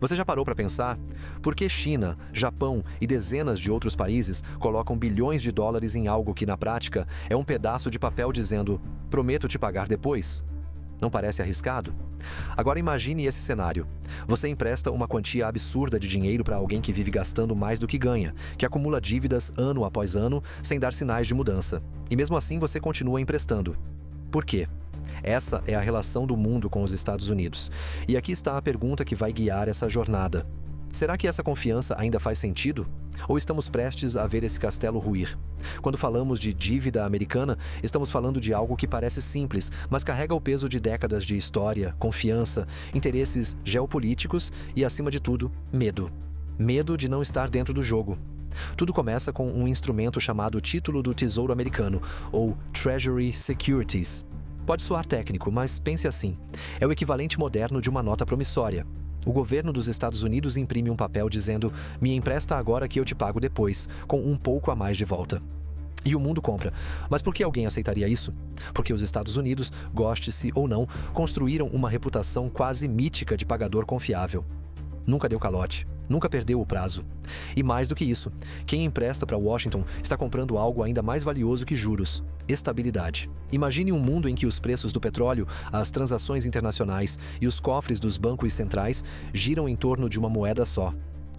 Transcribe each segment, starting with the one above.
Você já parou para pensar por que China, Japão e dezenas de outros países colocam bilhões de dólares em algo que, na prática, é um pedaço de papel dizendo "prometo te pagar depois"? Não parece arriscado? Agora imagine esse cenário. Você empresta uma quantia absurda de dinheiro para alguém que vive gastando mais do que ganha, que acumula dívidas ano após ano sem dar sinais de mudança. E mesmo assim você continua emprestando. Por quê? Essa é a relação do mundo com os Estados Unidos. E aqui está a pergunta que vai guiar essa jornada. Será que essa confiança ainda faz sentido? Ou estamos prestes a ver esse castelo ruir? Quando falamos de dívida americana, estamos falando de algo que parece simples, mas carrega o peso de décadas de história, confiança, interesses geopolíticos e, acima de tudo, medo. Medo de não estar dentro do jogo. Tudo começa com um instrumento chamado Título do Tesouro Americano, ou Treasury Securities. Pode soar técnico, mas pense assim. É o equivalente moderno de uma nota promissória. O governo dos Estados Unidos imprime um papel dizendo "me empresta agora que eu te pago depois", com um pouco a mais de volta. E o mundo compra. Mas por que alguém aceitaria isso? Porque os Estados Unidos, goste-se ou não, construíram uma reputação quase mítica de pagador confiável. Nunca deu calote, nunca perdeu o prazo. E mais do que isso, quem empresta para Washington está comprando algo ainda mais valioso que juros: estabilidade. Imagine um mundo em que os preços do petróleo, as transações internacionais e os cofres dos bancos centrais giram em torno de uma moeda só: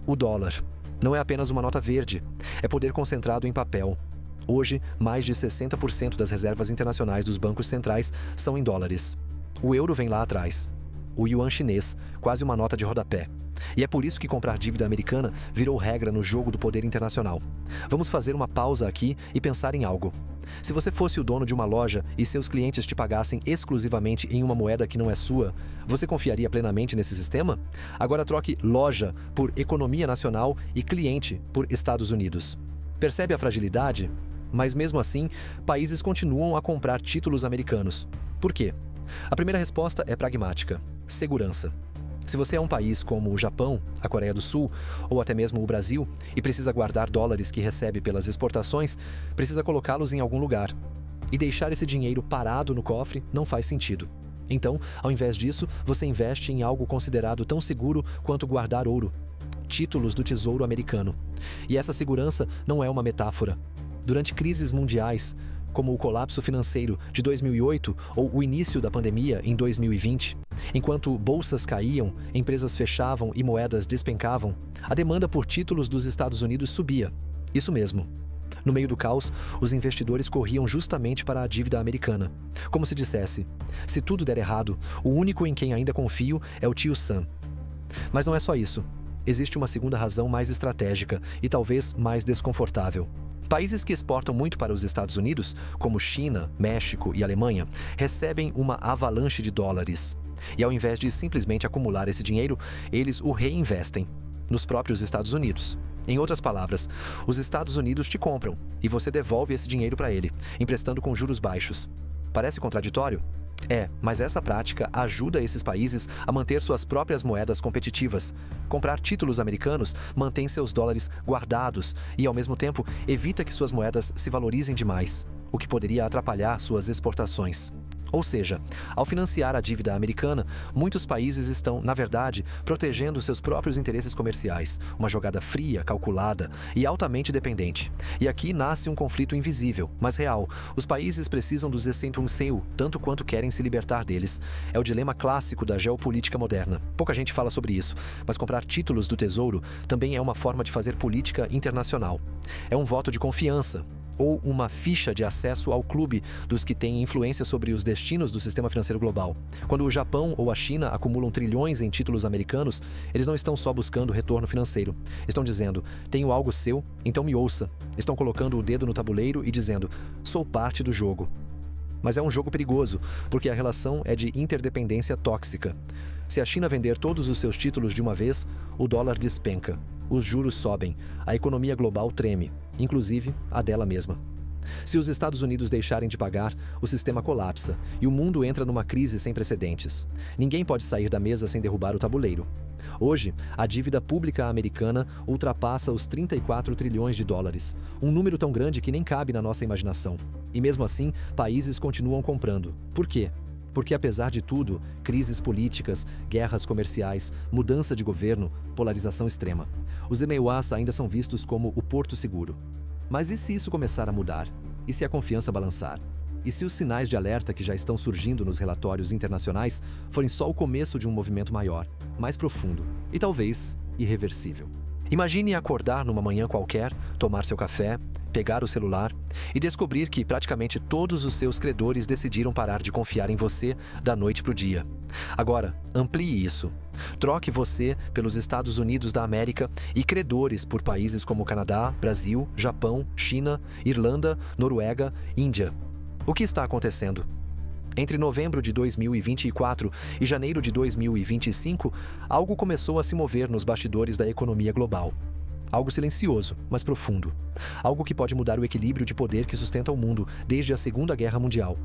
o dólar. Não é apenas uma nota verde, é poder concentrado em papel. Hoje, mais de 60% das reservas internacionais dos bancos centrais são em dólares. O euro vem lá atrás. O yuan chinês, quase uma nota de rodapé. E é por isso que comprar dívida americana virou regra no jogo do poder internacional. Vamos fazer uma pausa aqui e pensar em algo. Se você fosse o dono de uma loja e seus clientes te pagassem exclusivamente em uma moeda que não é sua, você confiaria plenamente nesse sistema? Agora troque loja por economia nacional e cliente por Estados Unidos. Percebe a fragilidade? Mas mesmo assim, países continuam a comprar títulos americanos. Por quê? A primeira resposta é pragmática: segurança. Se você é um país como o Japão, a Coreia do Sul ou até mesmo o Brasil e precisa guardar dólares que recebe pelas exportações, precisa colocá-los em algum lugar. E deixar esse dinheiro parado no cofre não faz sentido. Então, ao invés disso, você investe em algo considerado tão seguro quanto guardar ouro: títulos do Tesouro Americano. E essa segurança não é uma metáfora. Durante crises mundiais, como o colapso financeiro de 2008 ou o início da pandemia em 2020, enquanto bolsas caíam, empresas fechavam e moedas despencavam, a demanda por títulos dos Estados Unidos subia. Isso mesmo. No meio do caos, os investidores corriam justamente para a dívida americana. Como se dissesse: se tudo der errado, o único em quem ainda confio é o tio Sam. Mas não é só isso. Existe uma segunda razão mais estratégica e talvez mais desconfortável. Países que exportam muito para os Estados Unidos, como China, México e Alemanha, recebem uma avalanche de dólares. E ao invés de simplesmente acumular esse dinheiro, eles o reinvestem nos próprios Estados Unidos. Em outras palavras, os Estados Unidos te compram e você devolve esse dinheiro para ele, emprestando com juros baixos. Parece contraditório? É, mas essa prática ajuda esses países a manter suas próprias moedas competitivas. Comprar títulos americanos mantém seus dólares guardados e, ao mesmo tempo, evita que suas moedas se valorizem demais, o que poderia atrapalhar suas exportações. Ou seja, ao financiar a dívida americana, muitos países estão, na verdade, protegendo seus próprios interesses comerciais, uma jogada fria, calculada e altamente dependente. E aqui nasce um conflito invisível, mas real. Os países precisam dos Zentrum-seu tanto quanto querem se libertar deles. É o dilema clássico da geopolítica moderna. Pouca gente fala sobre isso, mas comprar títulos do Tesouro também é uma forma de fazer política internacional. É um voto de confiança, ou uma ficha de acesso ao clube dos que têm influência sobre os destinos do sistema financeiro global. Quando o Japão ou a China acumulam trilhões em títulos americanos, eles não estão só buscando retorno financeiro. Estão dizendo: tenho algo seu, então me ouça. Estão colocando o dedo no tabuleiro e dizendo: sou parte do jogo. Mas é um jogo perigoso, porque a relação é de interdependência tóxica. Se a China vender todos os seus títulos de uma vez, o dólar despenca, os juros sobem, a economia global treme, inclusive a dela mesma. Se os Estados Unidos deixarem de pagar, o sistema colapsa e o mundo entra numa crise sem precedentes. Ninguém pode sair da mesa sem derrubar o tabuleiro. Hoje, a dívida pública americana ultrapassa os 34 trilhões de dólares, um número tão grande que nem cabe na nossa imaginação. E mesmo assim, países continuam comprando. Por quê? Porque, apesar de tudo, crises políticas, guerras comerciais, mudança de governo, polarização extrema, os EMEWAs ainda são vistos como o porto seguro. Mas e se isso começar a mudar? E se a confiança balançar? E se os sinais de alerta que já estão surgindo nos relatórios internacionais forem só o começo de um movimento maior, mais profundo e talvez irreversível? Imagine acordar numa manhã qualquer, tomar seu café, pegar o celular e descobrir que praticamente todos os seus credores decidiram parar de confiar em você da noite para o dia. Agora, amplie isso. Troque você pelos Estados Unidos da América e credores por países como Canadá, Brasil, Japão, China, Irlanda, Noruega, Índia. O que está acontecendo? Entre novembro de 2024 e janeiro de 2025, algo começou a se mover nos bastidores da economia global. Algo silencioso, mas profundo. Algo que pode mudar o equilíbrio de poder que sustenta o mundo desde a Segunda Guerra Mundial.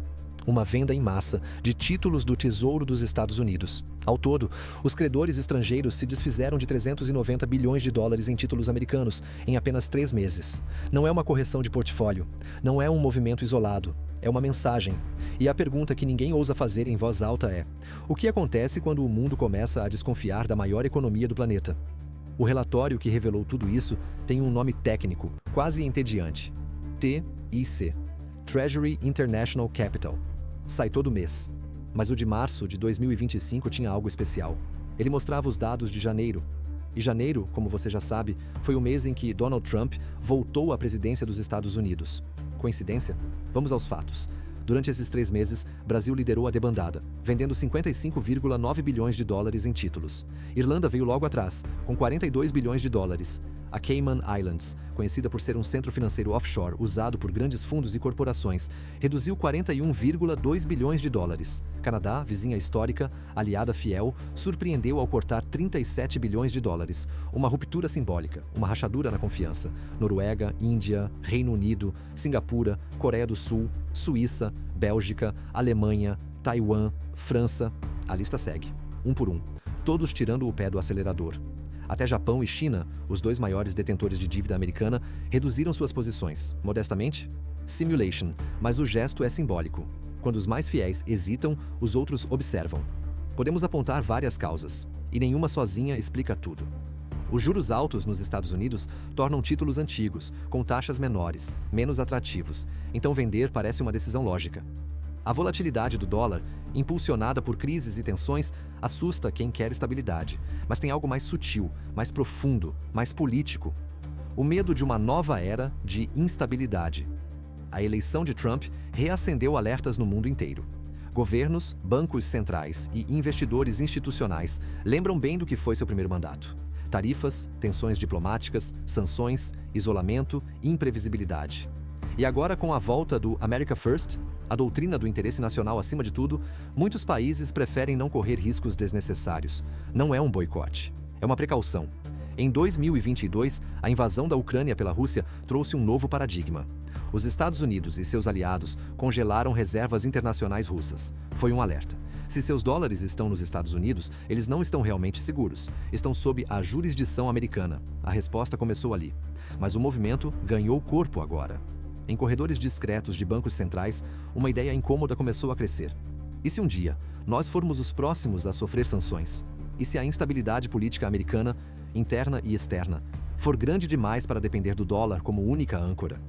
Uma venda em massa de títulos do Tesouro dos Estados Unidos. Ao todo, os credores estrangeiros se desfizeram de 390 bilhões de dólares em títulos americanos em apenas 3 meses. Não é uma correção de portfólio. Não é um movimento isolado. É uma mensagem. E a pergunta que ninguém ousa fazer em voz alta é: o que acontece quando o mundo começa a desconfiar da maior economia do planeta? O relatório que revelou tudo isso tem um nome técnico, quase entediante. TIC. Treasury International Capital. Sai todo mês. Mas o de março de 2025 tinha algo especial. Ele mostrava os dados de janeiro. E janeiro, como você já sabe, foi o mês em que Donald Trump voltou à presidência dos Estados Unidos. Coincidência? Vamos aos fatos. Durante esses 3 meses, Brasil liderou a debandada, vendendo 55,9 bilhões de dólares em títulos. Irlanda veio logo atrás, com 42 bilhões de dólares. A Cayman Islands, conhecida por ser um centro financeiro offshore usado por grandes fundos e corporações, reduziu 41,2 bilhões de dólares. Canadá, vizinha histórica, aliada fiel, surpreendeu ao cortar 37 bilhões de dólares. Uma ruptura simbólica, uma rachadura na confiança. Noruega, Índia, Reino Unido, Singapura, Coreia do Sul, Suíça, Bélgica, Alemanha, Taiwan, França. A lista segue, um por um, todos tirando o pé do acelerador. Até Japão e China, os 2 maiores detentores de dívida americana, reduziram suas posições. Modestamente? Simulation, mas o gesto é simbólico. Quando os mais fiéis hesitam, os outros observam. Podemos apontar várias causas, e nenhuma sozinha explica tudo. Os juros altos nos Estados Unidos tornam títulos antigos, com taxas menores, menos atrativos, então vender parece uma decisão lógica. A volatilidade do dólar, impulsionada por crises e tensões, assusta quem quer estabilidade, mas tem algo mais sutil, mais profundo, mais político. O medo de uma nova era de instabilidade. A eleição de Trump reacendeu alertas no mundo inteiro. Governos, bancos centrais e investidores institucionais lembram bem do que foi seu primeiro mandato. Tarifas, tensões diplomáticas, sanções, isolamento e imprevisibilidade. E agora, com a volta do America First, a doutrina do interesse nacional acima de tudo, muitos países preferem não correr riscos desnecessários. Não é um boicote, é uma precaução. Em 2022, a invasão da Ucrânia pela Rússia trouxe um novo paradigma. Os Estados Unidos e seus aliados congelaram reservas internacionais russas. Foi um alerta. Se seus dólares estão nos Estados Unidos, eles não estão realmente seguros. Estão sob a jurisdição americana. A resposta começou ali. Mas o movimento ganhou corpo agora. Em corredores discretos de bancos centrais, uma ideia incômoda começou a crescer. E se um dia nós formos os próximos a sofrer sanções? E se a instabilidade política americana, interna e externa, for grande demais para depender do dólar como única âncora?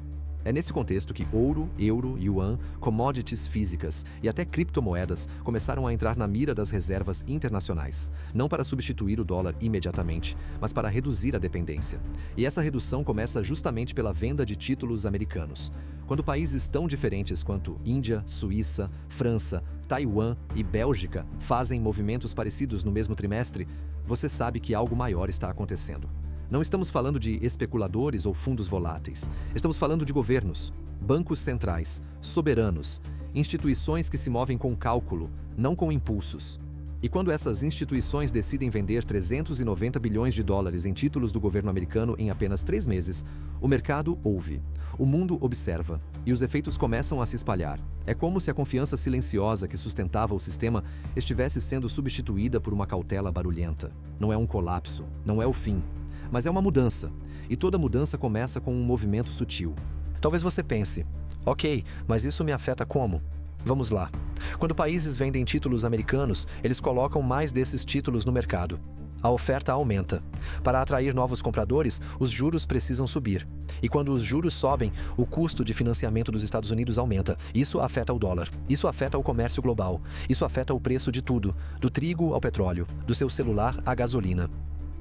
É nesse contexto que ouro, euro, yuan, commodities físicas e até criptomoedas começaram a entrar na mira das reservas internacionais, não para substituir o dólar imediatamente, mas para reduzir a dependência. E essa redução começa justamente pela venda de títulos americanos. Quando países tão diferentes quanto Índia, Suíça, França, Taiwan e Bélgica fazem movimentos parecidos no mesmo trimestre, você sabe que algo maior está acontecendo. Não estamos falando de especuladores ou fundos voláteis. Estamos falando de governos, bancos centrais, soberanos, instituições que se movem com cálculo, não com impulsos. E quando essas instituições decidem vender 390 bilhões de dólares em títulos do governo americano em apenas 3 meses, o mercado ouve, o mundo observa e os efeitos começam a se espalhar. É como se a confiança silenciosa que sustentava o sistema estivesse sendo substituída por uma cautela barulhenta. Não é um colapso, não é o fim. Mas é uma mudança, e toda mudança começa com um movimento sutil. Talvez você pense, ok, mas isso me afeta como? Vamos lá. Quando países vendem títulos americanos, eles colocam mais desses títulos no mercado. A oferta aumenta. Para atrair novos compradores, os juros precisam subir. E quando os juros sobem, o custo de financiamento dos Estados Unidos aumenta. Isso afeta o dólar. Isso afeta o comércio global. Isso afeta o preço de tudo, do trigo ao petróleo, do seu celular à gasolina.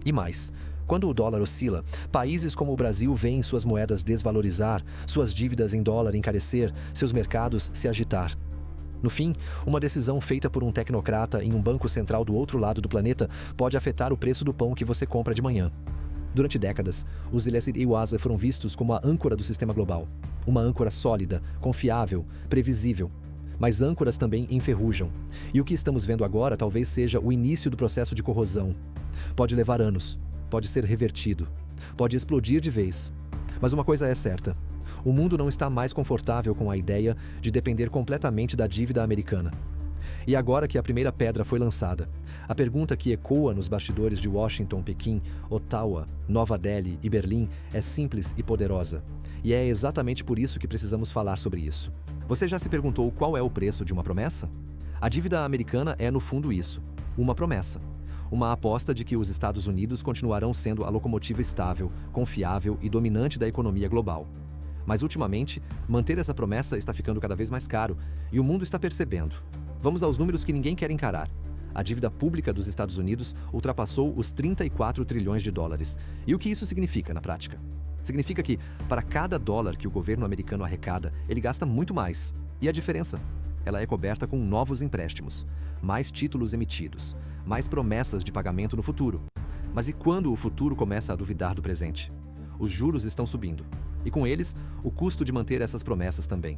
E mais. Quando o dólar oscila, países como o Brasil veem suas moedas desvalorizar, suas dívidas em dólar encarecer, seus mercados se agitar. No fim, uma decisão feita por um tecnocrata em um banco central do outro lado do planeta pode afetar o preço do pão que você compra de manhã. Durante décadas, os Illicit Iwasa foram vistos como a âncora do sistema global. Uma âncora sólida, confiável, previsível. Mas âncoras também enferrujam. E o que estamos vendo agora talvez seja o início do processo de corrosão. Pode levar anos, pode ser revertido, pode explodir de vez. Mas uma coisa é certa. O mundo não está mais confortável com a ideia de depender completamente da dívida americana. E agora que a primeira pedra foi lançada, a pergunta que ecoa nos bastidores de Washington, Pequim, Ottawa, Nova Delhi e Berlim é simples e poderosa. E é exatamente por isso que precisamos falar sobre isso. Você já se perguntou qual é o preço de uma promessa? A dívida americana é, no fundo, isso: uma promessa. Uma aposta de que os Estados Unidos continuarão sendo a locomotiva estável, confiável e dominante da economia global. Mas, ultimamente, manter essa promessa está ficando cada vez mais caro e o mundo está percebendo. Vamos aos números que ninguém quer encarar. A dívida pública dos Estados Unidos ultrapassou os 34 trilhões de dólares. E o que isso significa na prática? Significa que, para cada dólar que o governo americano arrecada, ele gasta muito mais. E a diferença? Ela é coberta com novos empréstimos, mais títulos emitidos, mais promessas de pagamento no futuro. Mas e quando o futuro começa a duvidar do presente? Os juros estão subindo. E com eles, o custo de manter essas promessas também.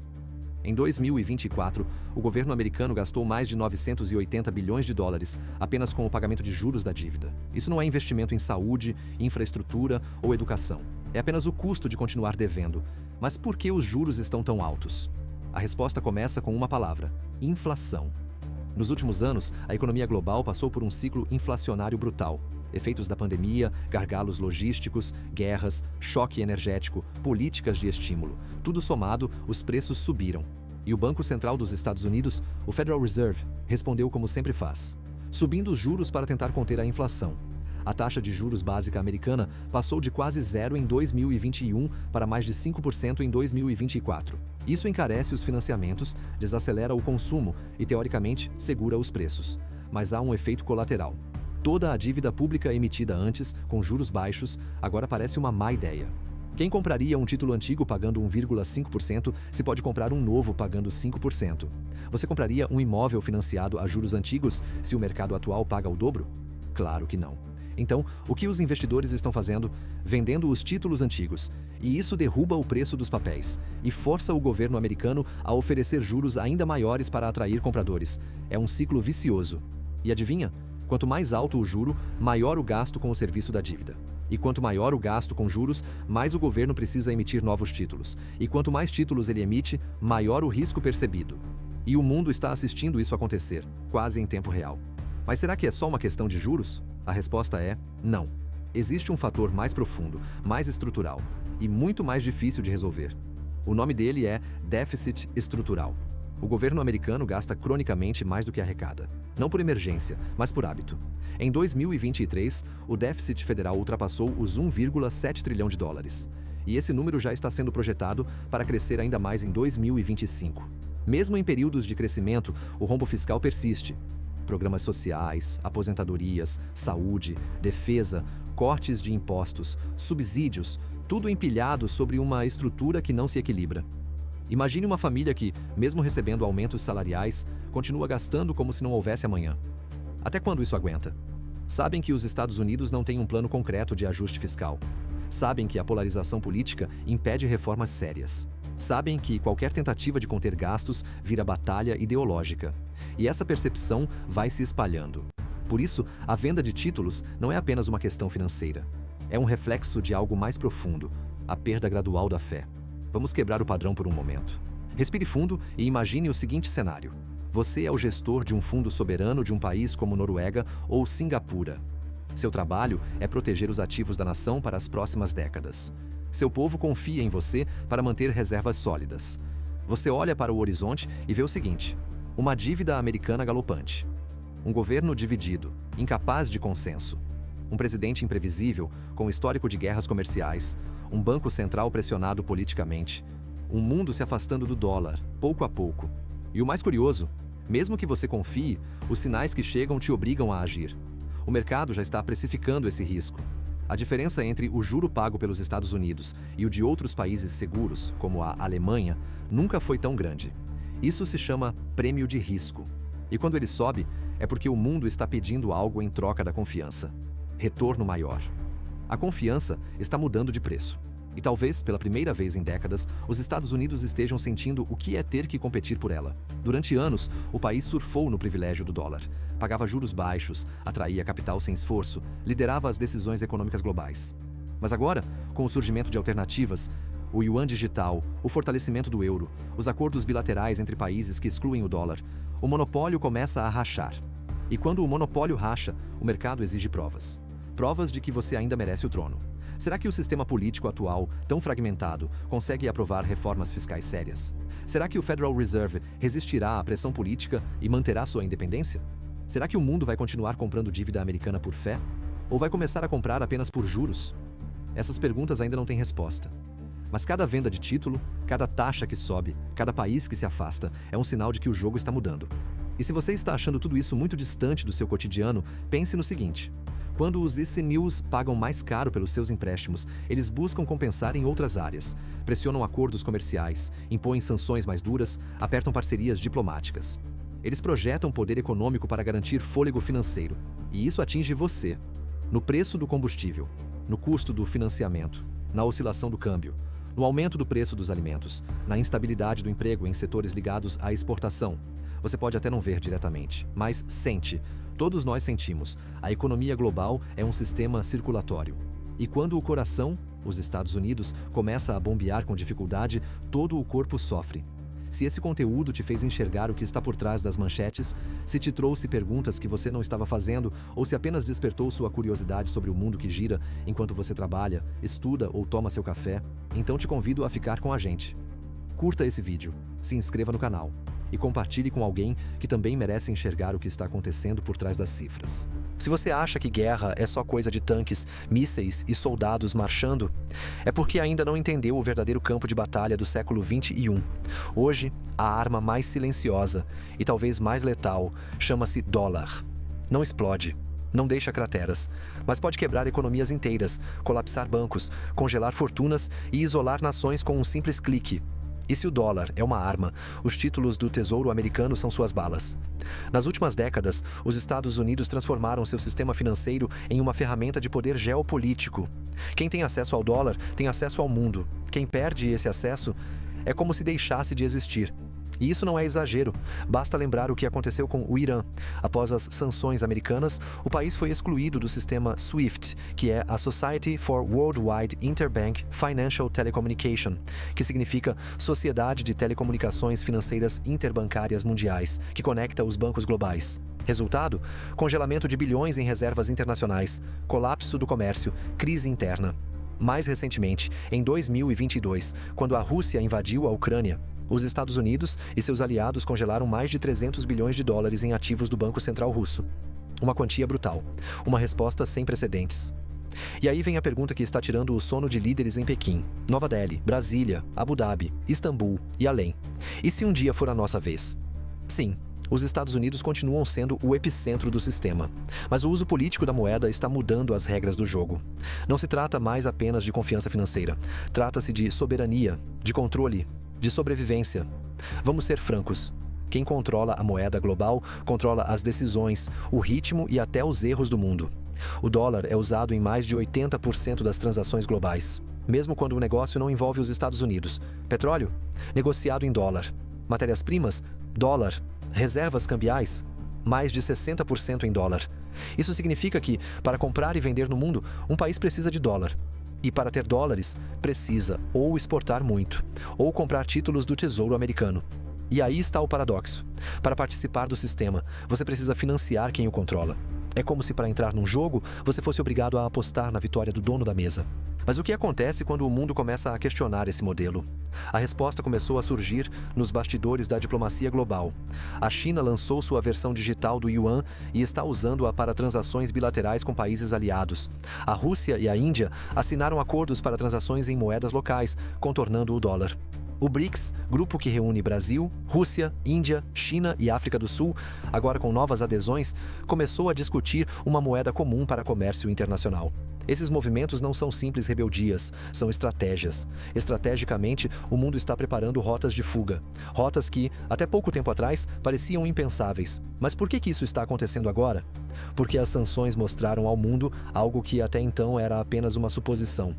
Em 2024, o governo americano gastou mais de 980 bilhões de dólares apenas com o pagamento de juros da dívida. Isso não é investimento em saúde, infraestrutura ou educação. É apenas o custo de continuar devendo. Mas por que os juros estão tão altos? A resposta começa com uma palavra: inflação. Nos últimos anos, a economia global passou por um ciclo inflacionário brutal. Efeitos da pandemia, gargalos logísticos, guerras, choque energético, políticas de estímulo. Tudo somado, os preços subiram. E o Banco Central dos Estados Unidos, o Federal Reserve, respondeu como sempre faz, subindo os juros para tentar conter a inflação. A taxa de juros básica americana passou de quase zero em 2021 para mais de 5% em 2024. Isso encarece os financiamentos, desacelera o consumo e, teoricamente, segura os preços. Mas há um efeito colateral. Toda a dívida pública emitida antes, com juros baixos, agora parece uma má ideia. Quem compraria um título antigo pagando 1,5% se pode comprar um novo pagando 5%? Você compraria um imóvel financiado a juros antigos se o mercado atual paga o dobro? Claro que não. Então, o que os investidores estão fazendo? Vendendo os títulos antigos. E isso derruba o preço dos papéis e força o governo americano a oferecer juros ainda maiores para atrair compradores. É um ciclo vicioso. E adivinha? Quanto mais alto o juro, maior o gasto com o serviço da dívida. E quanto maior o gasto com juros, mais o governo precisa emitir novos títulos. E quanto mais títulos ele emite, maior o risco percebido. E o mundo está assistindo isso acontecer, quase em tempo real. Mas será que é só uma questão de juros? A resposta é não. Existe um fator mais profundo, mais estrutural e muito mais difícil de resolver. O nome dele é déficit estrutural. O governo americano gasta cronicamente mais do que arrecada. Não por emergência, mas por hábito. Em 2023, o déficit federal ultrapassou os 1,7 trilhão de dólares. E esse número já está sendo projetado para crescer ainda mais em 2025. Mesmo em períodos de crescimento, o rombo fiscal persiste. Programas sociais, aposentadorias, saúde, defesa, cortes de impostos, subsídios, tudo empilhado sobre uma estrutura que não se equilibra. Imagine uma família que, mesmo recebendo aumentos salariais, continua gastando como se não houvesse amanhã. Até quando isso aguenta? Sabem que os Estados Unidos não têm um plano concreto de ajuste fiscal. Sabem que a polarização política impede reformas sérias. Sabem que qualquer tentativa de conter gastos vira batalha ideológica. E essa percepção vai se espalhando. Por isso, a venda de títulos não é apenas uma questão financeira. É um reflexo de algo mais profundo, a perda gradual da fé. Vamos quebrar o padrão por um momento. Respire fundo e imagine o seguinte cenário. Você é o gestor de um fundo soberano de um país como Noruega ou Singapura. Seu trabalho é proteger os ativos da nação para as próximas décadas. Seu povo confia em você para manter reservas sólidas. Você olha para o horizonte e vê o seguinte: uma dívida americana galopante, um governo dividido, incapaz de consenso, um presidente imprevisível, com histórico de guerras comerciais, um banco central pressionado politicamente, um mundo se afastando do dólar, pouco a pouco. E o mais curioso, mesmo que você confie, os sinais que chegam te obrigam a agir. O mercado já está precificando esse risco. A diferença entre o juro pago pelos Estados Unidos e o de outros países seguros, como a Alemanha, nunca foi tão grande. Isso se chama prêmio de risco. E quando ele sobe, é porque o mundo está pedindo algo em troca da confiança. Retorno maior. A confiança está mudando de preço. E talvez, pela primeira vez em décadas, os Estados Unidos estejam sentindo o que é ter que competir por ela. Durante anos, o país surfou no privilégio do dólar. Pagava juros baixos, atraía capital sem esforço, liderava as decisões econômicas globais. Mas agora, com o surgimento de alternativas, o yuan digital, o fortalecimento do euro, os acordos bilaterais entre países que excluem o dólar, o monopólio começa a rachar. E quando o monopólio racha, o mercado exige provas. Provas de que você ainda merece o trono. Será que o sistema político atual, tão fragmentado, consegue aprovar reformas fiscais sérias? Será que o Federal Reserve resistirá à pressão política e manterá sua independência? Será que o mundo vai continuar comprando dívida americana por fé? Ou vai começar a comprar apenas por juros? Essas perguntas ainda não têm resposta. Mas cada venda de título, cada taxa que sobe, cada país que se afasta, é um sinal de que o jogo está mudando. E se você está achando tudo isso muito distante do seu cotidiano, pense no seguinte: quando os ICNIUs pagam mais caro pelos seus empréstimos, eles buscam compensar em outras áreas, pressionam acordos comerciais, impõem sanções mais duras, apertam parcerias diplomáticas. Eles projetam poder econômico para garantir fôlego financeiro, e isso atinge você, no preço do combustível, no custo do financiamento, na oscilação do câmbio, no aumento do preço dos alimentos, na instabilidade do emprego em setores ligados à exportação. Você pode até não ver diretamente, mas sente. Todos nós sentimos. A economia global é um sistema circulatório. E quando o coração, os Estados Unidos, começa a bombear com dificuldade, todo o corpo sofre. Se esse conteúdo te fez enxergar o que está por trás das manchetes, se te trouxe perguntas que você não estava fazendo, ou se apenas despertou sua curiosidade sobre o mundo que gira enquanto você trabalha, estuda ou toma seu café, então te convido a ficar com a gente. Curta esse vídeo, se inscreva no canal e compartilhe com alguém que também merece enxergar o que está acontecendo por trás das cifras. Se você acha que guerra é só coisa de tanques, mísseis e soldados marchando, é porque ainda não entendeu o verdadeiro campo de batalha do século XXI. Hoje, a arma mais silenciosa e talvez mais letal chama-se dólar. Não explode, não deixa crateras, mas pode quebrar economias inteiras, colapsar bancos, congelar fortunas e isolar nações com um simples clique. E se o dólar é uma arma, os títulos do Tesouro Americano são suas balas. Nas últimas décadas, os Estados Unidos transformaram seu sistema financeiro em uma ferramenta de poder geopolítico. Quem tem acesso ao dólar tem acesso ao mundo. Quem perde esse acesso é como se deixasse de existir. E isso não é exagero. Basta lembrar o que aconteceu com o Irã. Após as sanções americanas, o país foi excluído do sistema SWIFT, que é a Society for Worldwide Interbank Financial Telecommunication, que significa Sociedade de Telecomunicações Financeiras Interbancárias Mundiais, que conecta os bancos globais. Resultado? Congelamento de bilhões em reservas internacionais, colapso do comércio, crise interna. Mais recentemente, em 2022, quando a Rússia invadiu a Ucrânia, os Estados Unidos e seus aliados congelaram mais de 300 bilhões de dólares em ativos do Banco Central Russo. Uma quantia brutal. Uma resposta sem precedentes. E aí vem a pergunta que está tirando o sono de líderes em Pequim, Nova Delhi, Brasília, Abu Dhabi, Istambul e além. E se um dia for a nossa vez? Sim, os Estados Unidos continuam sendo o epicentro do sistema. Mas o uso político da moeda está mudando as regras do jogo. Não se trata mais apenas de confiança financeira. Trata-se de soberania, de controle, de sobrevivência. Vamos ser francos. Quem controla a moeda global controla as decisões, o ritmo e até os erros do mundo. O dólar é usado em mais de 80% das transações globais, mesmo quando o negócio não envolve os Estados Unidos. Petróleo? Negociado em dólar. Matérias-primas? Dólar. Reservas cambiais? Mais de 60% em dólar. Isso significa que, para comprar e vender no mundo, um país precisa de dólar. E para ter dólares, precisa ou exportar muito, ou comprar títulos do Tesouro Americano. E aí está o paradoxo. Para participar do sistema, você precisa financiar quem o controla. É como se para entrar num jogo, você fosse obrigado a apostar na vitória do dono da mesa. Mas o que acontece quando o mundo começa a questionar esse modelo? A resposta começou a surgir nos bastidores da diplomacia global. A China lançou sua versão digital do Yuan e está usando-a para transações bilaterais com países aliados. A Rússia e a Índia assinaram acordos para transações em moedas locais, contornando o dólar. O BRICS, grupo que reúne Brasil, Rússia, Índia, China e África do Sul, agora com novas adesões, começou a discutir uma moeda comum para comércio internacional. Esses movimentos não são simples rebeldias, são estratégias. Estrategicamente, o mundo está preparando rotas de fuga. Rotas que, até pouco tempo atrás, pareciam impensáveis. Mas por que isso está acontecendo agora? Porque as sanções mostraram ao mundo algo que até então era apenas uma suposição.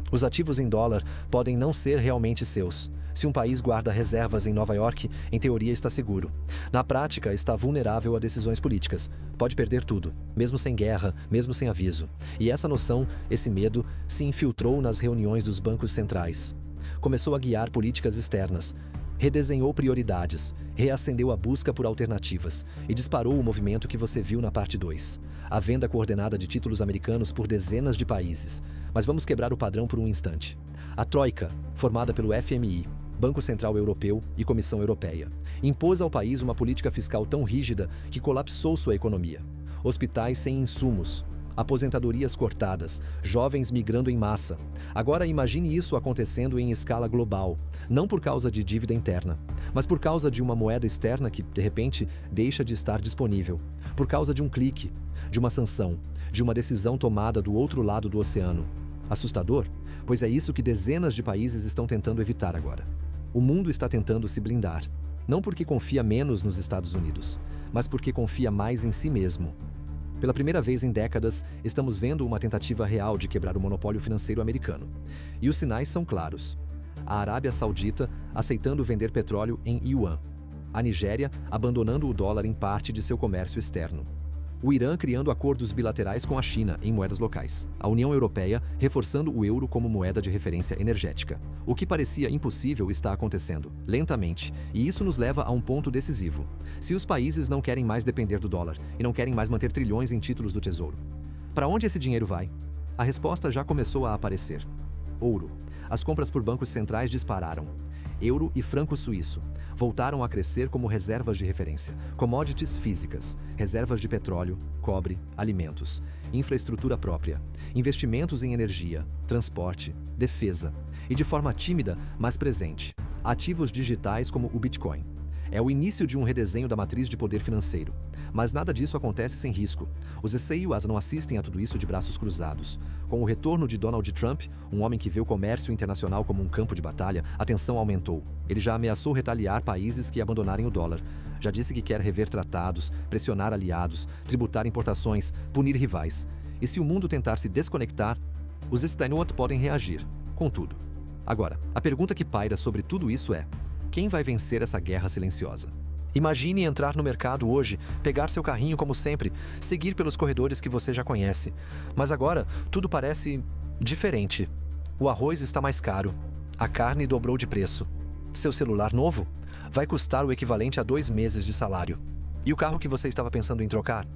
Os ativos em dólar podem não ser realmente seus. Se um país guarda reservas em Nova York, em teoria está seguro. Na prática, está vulnerável a decisões políticas. Pode perder tudo, mesmo sem guerra, mesmo sem aviso. E essa noção, esse medo, se infiltrou nas reuniões dos bancos centrais. Começou a guiar políticas externas. Redesenhou prioridades, reacendeu a busca por alternativas e disparou o movimento que você viu na parte 2. A venda coordenada de títulos americanos por dezenas de países. Mas vamos quebrar o padrão por um instante. A Troika, formada pelo FMI, Banco Central Europeu e Comissão Europeia, impôs ao país uma política fiscal tão rígida que colapsou sua economia. Hospitais sem insumos, aposentadorias cortadas, jovens migrando em massa. Agora imagine isso acontecendo em escala global, não por causa de dívida interna, mas por causa de uma moeda externa que, de repente, deixa de estar disponível, por causa de um clique, de uma sanção, de uma decisão tomada do outro lado do oceano. Assustador? Pois é isso que dezenas de países estão tentando evitar agora. O mundo está tentando se blindar, não porque confia menos nos Estados Unidos, mas porque confia mais em si mesmo. Pela primeira vez em décadas, estamos vendo uma tentativa real de quebrar o monopólio financeiro americano. E os sinais são claros. A Arábia Saudita aceitando vender petróleo em yuan. A Nigéria abandonando o dólar em parte de seu comércio externo. O Irã criando acordos bilaterais com a China em moedas locais. A União Europeia reforçando o euro como moeda de referência energética. O que parecia impossível está acontecendo, lentamente, e isso nos leva a um ponto decisivo. Se os países não querem mais depender do dólar e não querem mais manter trilhões em títulos do Tesouro, para onde esse dinheiro vai? A resposta já começou a aparecer. Ouro. As compras por bancos centrais dispararam. Euro e franco suíço voltaram a crescer como reservas de referência, commodities físicas, reservas de petróleo, cobre, alimentos, infraestrutura própria, investimentos em energia, transporte, defesa e, de forma tímida, mas presente, ativos digitais como o Bitcoin. É o início de um redesenho da matriz de poder financeiro. Mas nada disso acontece sem risco. Os ECUAs não assistem a tudo isso de braços cruzados. Com o retorno de Donald Trump, um homem que vê o comércio internacional como um campo de batalha, a tensão aumentou. Ele já ameaçou retaliar países que abandonarem o dólar. Já disse que quer rever tratados, pressionar aliados, tributar importações, punir rivais. E se o mundo tentar se desconectar, os extenuantes podem reagir. Contudo. Agora, a pergunta que paira sobre tudo isso é: quem vai vencer essa guerra silenciosa? Imagine entrar no mercado hoje, pegar seu carrinho como sempre, seguir pelos corredores que você já conhece. Mas agora, tudo parece diferente. O arroz está mais caro. A carne dobrou de preço. Seu celular novo vai custar o equivalente a 2 meses de salário. E o carro que você estava pensando em trocar?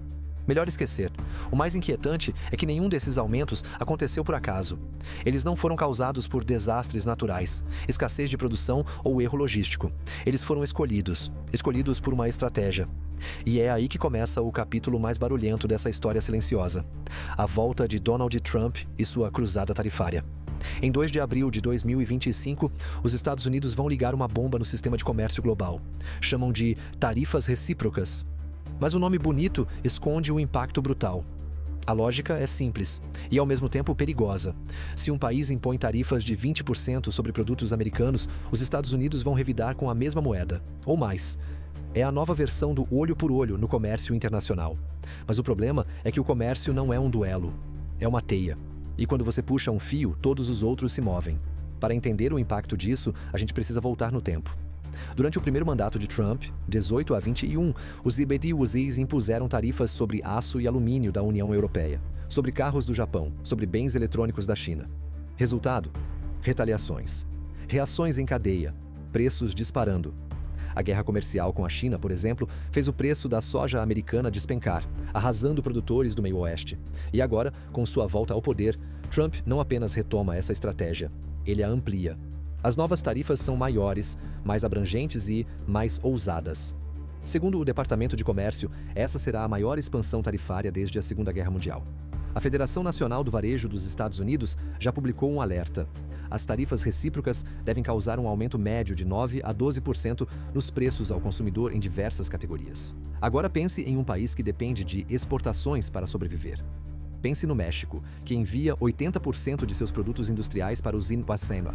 Melhor esquecer. O mais inquietante é que nenhum desses aumentos aconteceu por acaso. Eles não foram causados por desastres naturais, escassez de produção ou erro logístico. Eles foram escolhidos por uma estratégia. E é aí que começa o capítulo mais barulhento dessa história silenciosa. A volta de Donald Trump e sua cruzada tarifária. Em 2 de abril de 2025, os Estados Unidos vão ligar uma bomba no sistema de comércio global. Chamam de tarifas recíprocas. Mas o nome bonito esconde o impacto brutal. A lógica é simples e, ao mesmo tempo, perigosa. Se um país impõe tarifas de 20% sobre produtos americanos, os Estados Unidos vão revidar com a mesma moeda, ou mais. É a nova versão do olho por olho no comércio internacional. Mas o problema é que o comércio não é um duelo, é uma teia. E quando você puxa um fio, todos os outros se movem. Para entender o impacto disso, a gente precisa voltar no tempo. Durante o primeiro mandato de Trump, 18 a 21, os IBD-UZs impuseram tarifas sobre aço e alumínio da União Europeia, sobre carros do Japão, sobre bens eletrônicos da China. Resultado? Retaliações. Reações em cadeia. Preços disparando. A guerra comercial com a China, por exemplo, fez o preço da soja americana despencar, arrasando produtores do meio oeste. E agora, com sua volta ao poder, Trump não apenas retoma essa estratégia, ele a amplia. As novas tarifas são maiores, mais abrangentes e mais ousadas. Segundo o Departamento de Comércio, essa será a maior expansão tarifária desde a Segunda Guerra Mundial. A Federação Nacional do Varejo dos Estados Unidos já publicou um alerta. As tarifas recíprocas devem causar um aumento médio de 9 a 12% nos preços ao consumidor em diversas categorias. Agora pense em um país que depende de exportações para sobreviver. Pense no México, que envia 80% de seus produtos industriais para os Inpacema.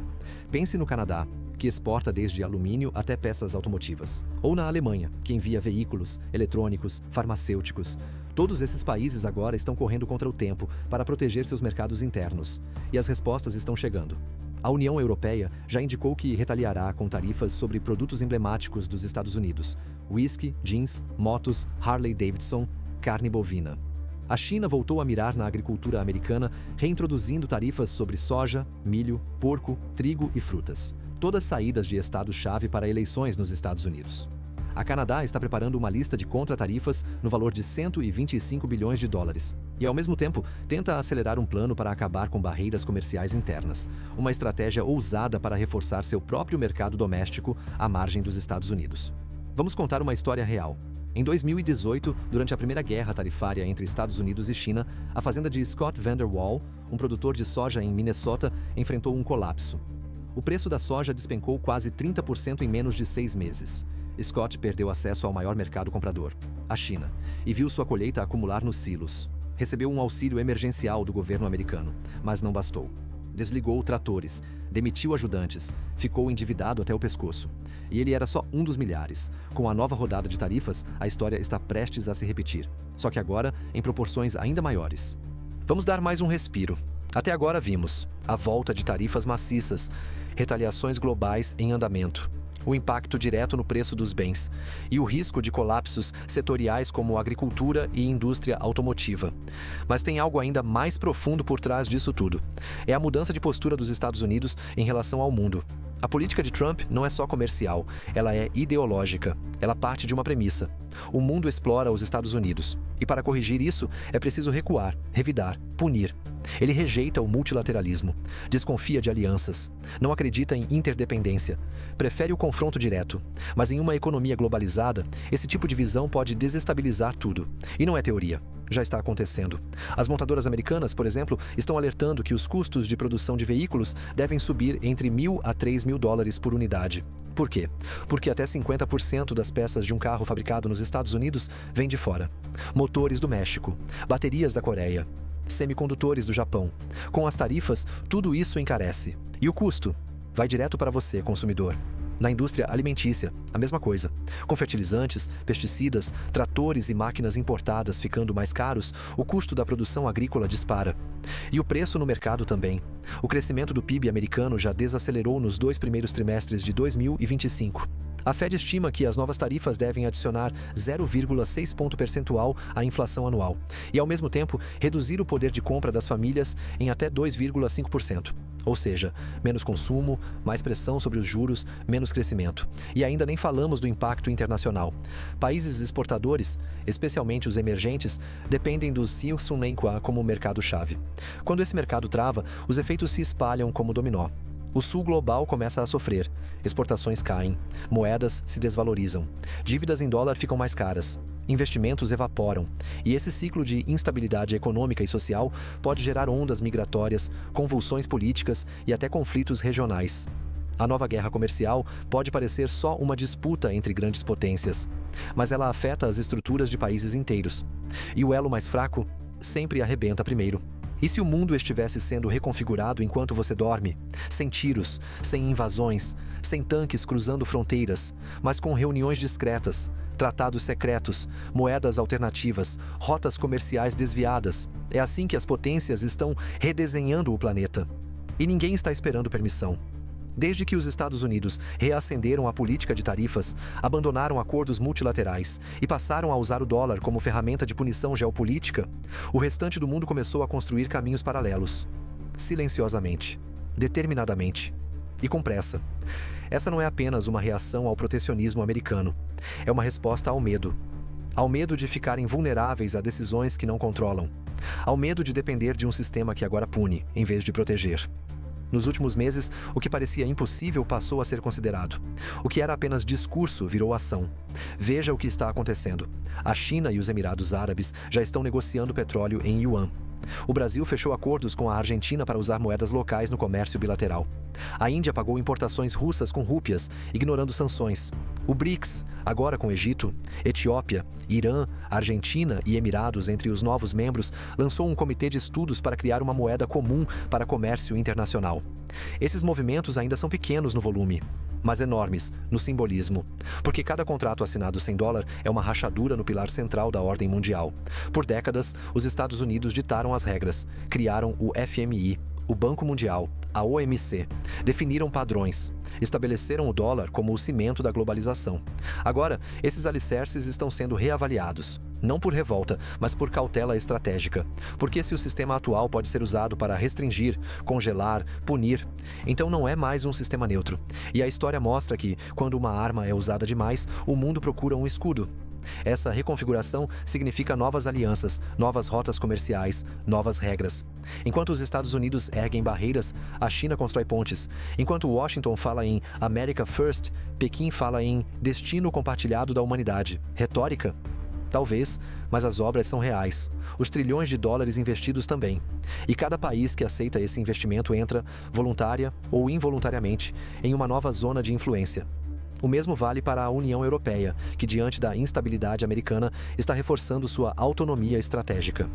Pense no Canadá, que exporta desde alumínio até peças automotivas. Ou na Alemanha, que envia veículos, eletrônicos, farmacêuticos. Todos esses países agora estão correndo contra o tempo para proteger seus mercados internos. E as respostas estão chegando. A União Europeia já indicou que retaliará com tarifas sobre produtos emblemáticos dos Estados Unidos: whisky, jeans, motos, Harley Davidson, carne bovina. A China voltou a mirar na agricultura americana, reintroduzindo tarifas sobre soja, milho, porco, trigo e frutas. Todas saídas de estados-chave para eleições nos Estados Unidos. A Canadá está preparando uma lista de contra-tarifas no valor de 125 bilhões de dólares. E, ao mesmo tempo, tenta acelerar um plano para acabar com barreiras comerciais internas. Uma estratégia ousada para reforçar seu próprio mercado doméstico à margem dos Estados Unidos. Vamos contar uma história real. Em 2018, durante a primeira guerra tarifária entre Estados Unidos e China, a fazenda de Scott Vanderwall, um produtor de soja em Minnesota, enfrentou um colapso. O preço da soja despencou quase 30% em menos de 6 meses. Scott perdeu acesso ao maior mercado comprador, a China, e viu sua colheita acumular nos silos. Recebeu um auxílio emergencial do governo americano, mas não bastou. Desligou tratores, demitiu ajudantes, ficou endividado até o pescoço. E ele era só um dos milhares. Com a nova rodada de tarifas, a história está prestes a se repetir. Só que agora, em proporções ainda maiores. Vamos dar mais um respiro. Até agora vimos a volta de tarifas maciças, retaliações globais em andamento, o impacto direto no preço dos bens e o risco de colapsos setoriais como agricultura e indústria automotiva. Mas tem algo ainda mais profundo por trás disso tudo. É a mudança de postura dos Estados Unidos em relação ao mundo. A política de Trump não é só comercial, ela é ideológica. Ela parte de uma premissa: o mundo explora os Estados Unidos. E para corrigir isso, é preciso recuar, revidar, punir. Ele rejeita o multilateralismo, desconfia de alianças, não acredita em interdependência, prefere o confronto direto. Mas em uma economia globalizada, esse tipo de visão pode desestabilizar tudo. E não é teoria, já está acontecendo. As montadoras americanas, por exemplo, estão alertando que os custos de produção de veículos devem subir entre $1.000 a $3.000 por unidade. Por quê? Porque até 50% das peças de um carro fabricado nos Estados Unidos vêm de fora. Motores do México, baterias da Coreia, semicondutores do Japão. Com as tarifas, tudo isso encarece. E o custo? Vai direto para você, consumidor. Na indústria alimentícia, a mesma coisa. Com fertilizantes, pesticidas, tratores e máquinas importadas ficando mais caros, o custo da produção agrícola dispara. E o preço no mercado também. O crescimento do PIB americano já desacelerou nos 2 primeiros trimestres de 2025. A Fed estima que as novas tarifas devem adicionar 0,6 ponto percentual à inflação anual e, ao mesmo tempo, reduzir o poder de compra das famílias em até 2,5%. Ou seja, menos consumo, mais pressão sobre os juros, menos crescimento. E ainda nem falamos do impacto internacional. Países exportadores, especialmente os emergentes, dependem do Xiaoxunenhua como mercado-chave. Quando esse mercado trava, os efeitos se espalham como dominó. O sul global começa a sofrer, exportações caem, moedas se desvalorizam, dívidas em dólar ficam mais caras, investimentos evaporam, e esse ciclo de instabilidade econômica e social pode gerar ondas migratórias, convulsões políticas e até conflitos regionais. A nova guerra comercial pode parecer só uma disputa entre grandes potências, mas ela afeta as estruturas de países inteiros. E o elo mais fraco sempre arrebenta primeiro. E se o mundo estivesse sendo reconfigurado enquanto você dorme? Sem tiros, sem invasões, sem tanques cruzando fronteiras, mas com reuniões discretas, tratados secretos, moedas alternativas, rotas comerciais desviadas. É assim que as potências estão redesenhando o planeta. E ninguém está esperando permissão. Desde que os Estados Unidos reacenderam a política de tarifas, abandonaram acordos multilaterais e passaram a usar o dólar como ferramenta de punição geopolítica, o restante do mundo começou a construir caminhos paralelos. Silenciosamente, determinadamente e com pressa. Essa não é apenas uma reação ao protecionismo americano. É uma resposta ao medo. Ao medo de ficarem vulneráveis a decisões que não controlam. Ao medo de depender de um sistema que agora pune, em vez de proteger. Nos últimos meses, o que parecia impossível passou a ser considerado. O que era apenas discurso virou ação. Veja o que está acontecendo. A China e os Emirados Árabes já estão negociando petróleo em yuan. O Brasil fechou acordos com a Argentina para usar moedas locais no comércio bilateral. A Índia pagou importações russas com rúpias, ignorando sanções. O BRICS, agora com Egito, Etiópia, Irã, Argentina e Emirados entre os novos membros, lançou um comitê de estudos para criar uma moeda comum para comércio internacional. Esses movimentos ainda são pequenos no volume, mas enormes no simbolismo, porque cada contrato assinado sem dólar é uma rachadura no pilar central da ordem mundial. Por décadas, os Estados Unidos ditaram as regras, criaram o FMI, o Banco Mundial, a OMC, definiram padrões, estabeleceram o dólar como o cimento da globalização. Agora, esses alicerces estão sendo reavaliados, não por revolta, mas por cautela estratégica. Porque se o sistema atual pode ser usado para restringir, congelar, punir, então não é mais um sistema neutro. E a história mostra que, quando uma arma é usada demais, o mundo procura um escudo. Essa reconfiguração significa novas alianças, novas rotas comerciais, novas regras. Enquanto os Estados Unidos erguem barreiras, a China constrói pontes. Enquanto Washington fala em America First, Pequim fala em destino compartilhado da humanidade. Retórica? Talvez, mas as obras são reais. Os trilhões de dólares investidos também. E cada país que aceita esse investimento entra, voluntária ou involuntariamente, em uma nova zona de influência. O mesmo vale para a União Europeia, que diante da instabilidade americana está reforçando sua autonomia estratégica,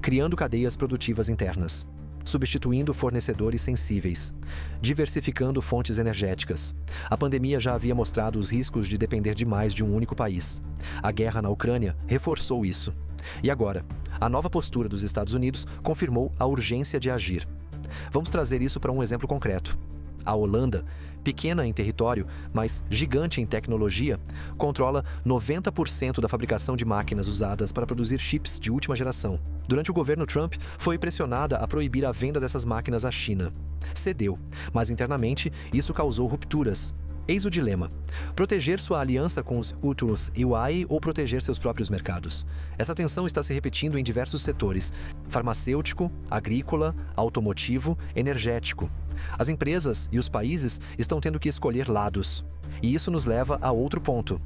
criando cadeias produtivas internas, substituindo fornecedores sensíveis, diversificando fontes energéticas. A pandemia já havia mostrado os riscos de depender demais de um único país. A guerra na Ucrânia reforçou isso. E agora, a nova postura dos Estados Unidos confirmou a urgência de agir. Vamos trazer isso para um exemplo concreto. A Holanda, pequena em território, mas gigante em tecnologia, controla 90% da fabricação de máquinas usadas para produzir chips de última geração. Durante o governo Trump, foi pressionada a proibir a venda dessas máquinas à China. Cedeu, mas internamente isso causou rupturas. Eis o dilema: proteger sua aliança com os últimos UI ou proteger seus próprios mercados. Essa tensão está se repetindo em diversos setores: farmacêutico, agrícola, automotivo, energético. As empresas e os países estão tendo que escolher lados. E isso nos leva a outro ponto.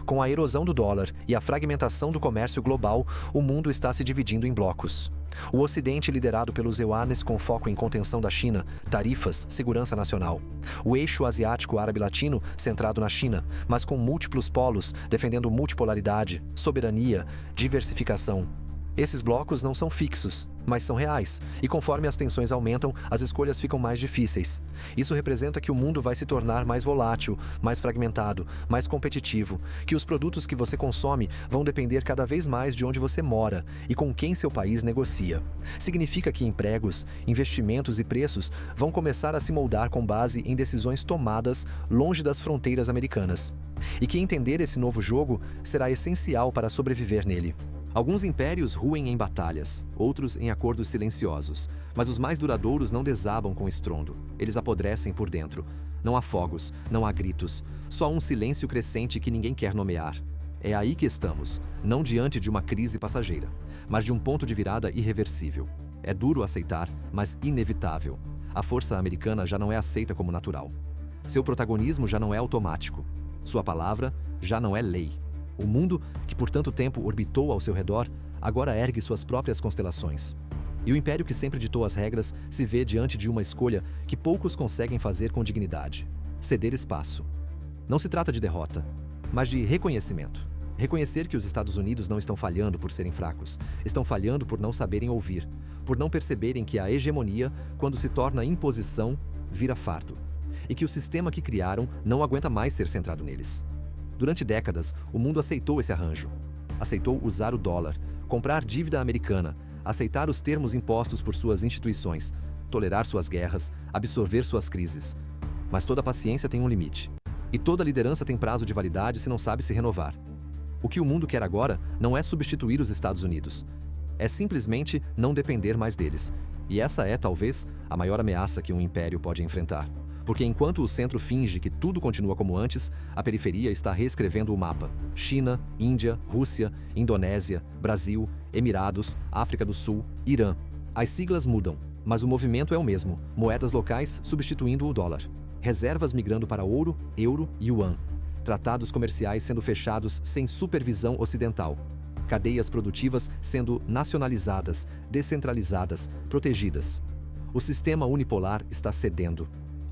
Com a erosão do dólar e a fragmentação do comércio global, o mundo está se dividindo em blocos. O Ocidente, liderado pelos EUANES com foco em contenção da China, tarifas, segurança nacional. O eixo asiático árabe-latino, centrado na China, mas com múltiplos polos, defendendo multipolaridade, soberania, diversificação. Esses blocos não são fixos, mas são reais, e conforme as tensões aumentam, as escolhas ficam mais difíceis. Isso representa que o mundo vai se tornar mais volátil, mais fragmentado, mais competitivo, que os produtos que você consome vão depender cada vez mais de onde você mora e com quem seu país negocia. Significa que empregos, investimentos e preços vão começar a se moldar com base em decisões tomadas longe das fronteiras americanas. E que entender esse novo jogo será essencial para sobreviver nele. Alguns impérios ruem em batalhas, outros em acordos silenciosos, mas os mais duradouros não desabam com estrondo. Eles apodrecem por dentro. Não há fogos, não há gritos, só um silêncio crescente que ninguém quer nomear. É aí que estamos, não diante de uma crise passageira, mas de um ponto de virada irreversível. É duro aceitar, mas inevitável. A força americana já não é aceita como natural. Seu protagonismo já não é automático. Sua palavra já não é lei. O mundo, que por tanto tempo orbitou ao seu redor, agora ergue suas próprias constelações. E o império que sempre ditou as regras se vê diante de uma escolha que poucos conseguem fazer com dignidade: ceder espaço. Não se trata de derrota, mas de reconhecimento. Reconhecer que os Estados Unidos não estão falhando por serem fracos, estão falhando por não saberem ouvir, por não perceberem que a hegemonia, quando se torna imposição, vira fardo, e que o sistema que criaram não aguenta mais ser centrado neles. Durante décadas, o mundo aceitou esse arranjo. Aceitou usar o dólar, comprar dívida americana, aceitar os termos impostos por suas instituições, tolerar suas guerras, absorver suas crises. Mas toda paciência tem um limite. E toda liderança tem prazo de validade se não sabe se renovar. O que o mundo quer agora não é substituir os Estados Unidos. É simplesmente não depender mais deles. E essa é, talvez, a maior ameaça que um império pode enfrentar. Porque enquanto o centro finge que tudo continua como antes, a periferia está reescrevendo o mapa. China, Índia, Rússia, Indonésia, Brasil, Emirados, África do Sul, Irã. As siglas mudam, mas o movimento é o mesmo: moedas locais substituindo o dólar. Reservas migrando para ouro, euro e yuan. Tratados comerciais sendo fechados sem supervisão ocidental. Cadeias produtivas sendo nacionalizadas, descentralizadas, protegidas. O sistema unipolar está cedendo.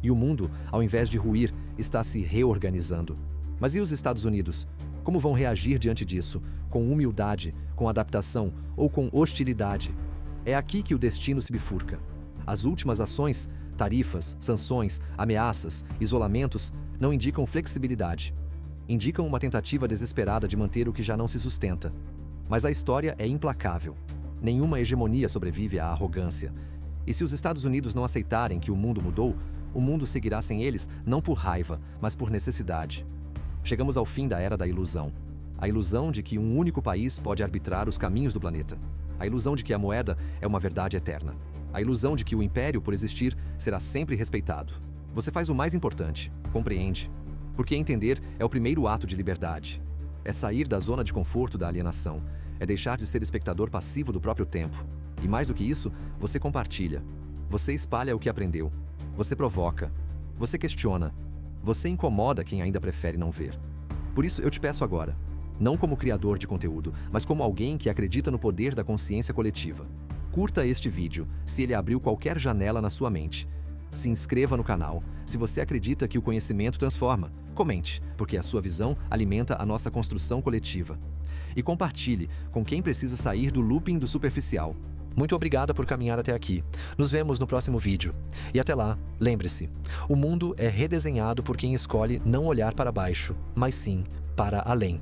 E o mundo, ao invés de ruir, está se reorganizando. Mas e os Estados Unidos? Como vão reagir diante disso? Com humildade, com adaptação ou com hostilidade? É aqui que o destino se bifurca. As últimas ações, tarifas, sanções, ameaças, isolamentos, não indicam flexibilidade. Indicam uma tentativa desesperada de manter o que já não se sustenta. Mas a história é implacável. Nenhuma hegemonia sobrevive à arrogância. E se os Estados Unidos não aceitarem que o mundo mudou, o mundo seguirá sem eles não por raiva, mas por necessidade. Chegamos ao fim da era da ilusão. A ilusão de que um único país pode arbitrar os caminhos do planeta. A ilusão de que a moeda é uma verdade eterna. A ilusão de que o império, por existir, será sempre respeitado. Você faz o mais importante, compreende. Porque entender é o primeiro ato de liberdade. É sair da zona de conforto da alienação. É deixar de ser espectador passivo do próprio tempo. E mais do que isso, você compartilha. Você espalha o que aprendeu. Você provoca. Você questiona. Você incomoda quem ainda prefere não ver. Por isso eu te peço agora, não como criador de conteúdo, mas como alguém que acredita no poder da consciência coletiva. Curta este vídeo, se ele abriu qualquer janela na sua mente. Se inscreva no canal, se você acredita que o conhecimento transforma. Comente, porque a sua visão alimenta a nossa construção coletiva. E compartilhe com quem precisa sair do looping do superficial. Muito obrigada por caminhar até aqui. Nos vemos no próximo vídeo. E até lá, lembre-se, o mundo é redesenhado por quem escolhe não olhar para baixo, mas sim para além.